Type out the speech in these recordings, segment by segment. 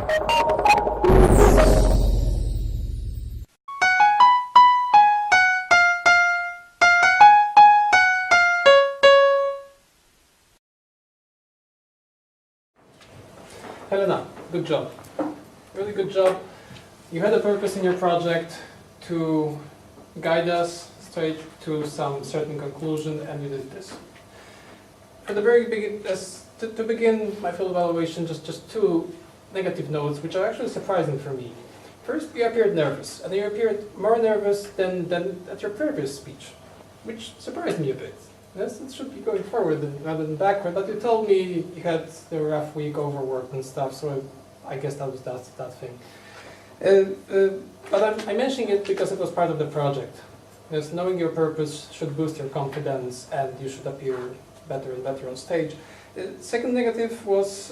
Helena, good job. Really good job. You had a purpose in your project to guide us straight to some certain conclusion, and you did this. For the very beginning, to begin my field evaluation, just two negative notes, which are actually surprising for me. First, you appeared nervous, and you appeared more nervous than at your previous speech, which surprised me a bit. Yes, it should be going forward rather than backward, but you told me you had a rough week, overworked and stuff, so I guess that was that thing. But I'm mentioning it because it was part of the project. Yes, knowing your purpose should boost your confidence, and you should appear better and better on stage. Second negative was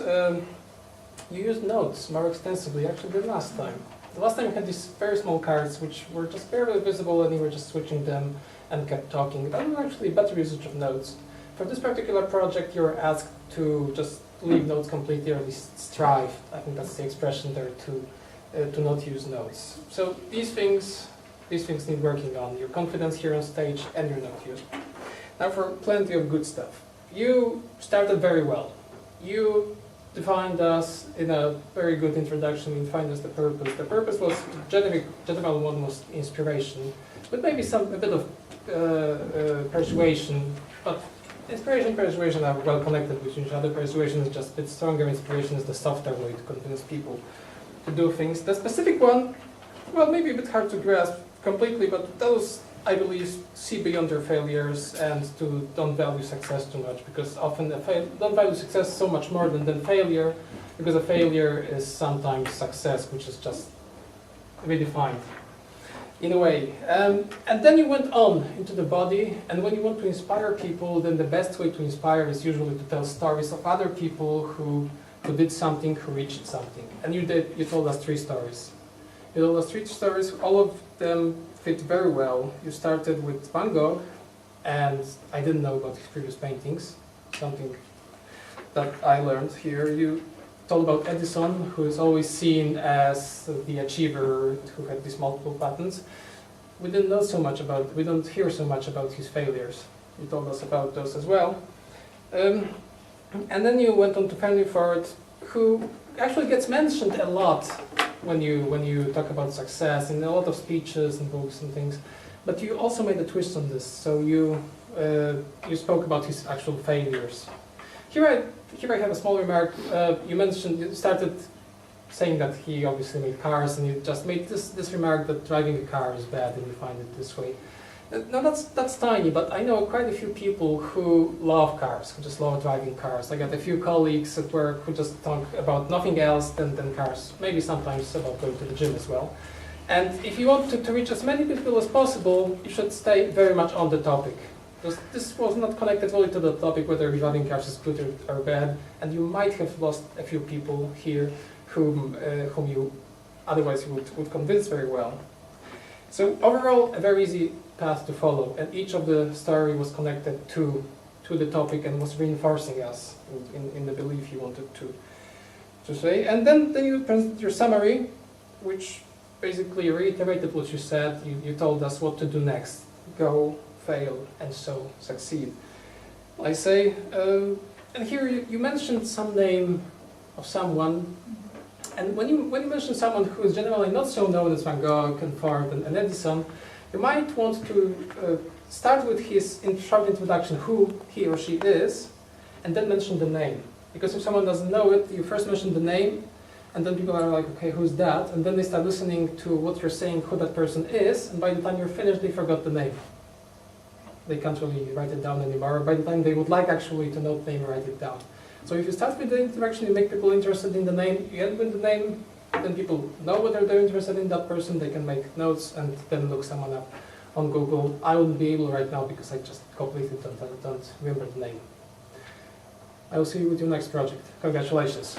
you used notes more extensively actually than last time. The last time you had these very small cards which were just barely visible, and you were just switching them and kept talking. That was actually better usage of notes. For this particular project, you were asked to just leave notes completely, or at least strive, I think that's the expression there, to not use notes. So these things need working on. Your confidence here on stage and your note use. Now for plenty of good stuff. You started very well. You defined us in a very good introduction. You defined us the purpose. The purpose was general one was inspiration, but maybe a bit of persuasion, but inspiration and persuasion are well connected with each other. Persuasion is just a bit stronger, inspiration is the softer way to convince people to do things. The specific one, well, maybe a bit hard to grasp completely, but those, I believe, see beyond their failures and don't value success too much, because often don't value success so much more than failure, because a failure is sometimes success, which is just redefined in a way. And then you went on into the body, and when you want to inspire people, then the best way to inspire is usually to tell stories of other people who did something, who reached something. And you told us 3 stories. You told us 3 stories, all of them fit very well. You started with Van Gogh, and I didn't know about his previous paintings, something that I learned here. You told about Edison, who is always seen as the achiever who had these multiple patents. We don't hear so much about his failures. You told us about those as well. And then you went on to Henry Ford, who actually gets mentioned a lot when you talk about success in a lot of speeches and books and things. But you also made a twist on this. So you spoke about his actual failures. Here I have a small remark. You started saying that he obviously made cars, and you just made this remark that driving a car is bad, and you find it this way. No, that's tiny, but I know quite a few people who love cars, who just love driving cars. I got a few colleagues at work who just talk about nothing else than cars, maybe sometimes about going to the gym as well. And if you want to reach as many people as possible, you should stay very much on the topic. Because this was not connected really to the topic whether driving cars is good or bad, and you might have lost a few people here whom you otherwise would convince very well. So overall, a very easy path to follow, and each of the story was connected to the topic and was reinforcing us in the belief you wanted to say. And then you presented your summary, which basically reiterated what you said. You told us what to do next: go, fail, and so succeed. I say, and here you mentioned some name of someone, and when you mention someone who is generally not so known as Van Gogh and Ford and Edison, you might want to start with his short introduction, who he or she is, and then mention the name. Because if someone doesn't know it, you first mention the name, and then people are like, okay, who's that? And then they start listening to what you're saying, who that person is, and by the time you're finished, they forgot the name. They can't really write it down anymore. By the time they would like actually to know the name, write it down. So if you start with the introduction, you make people interested in the name, you end with the name, then people know whether they're interested in that person, they can make notes and then look someone up on Google. I wouldn't be able right now because I just completely don't remember the name. I will see you with your next project. Congratulations.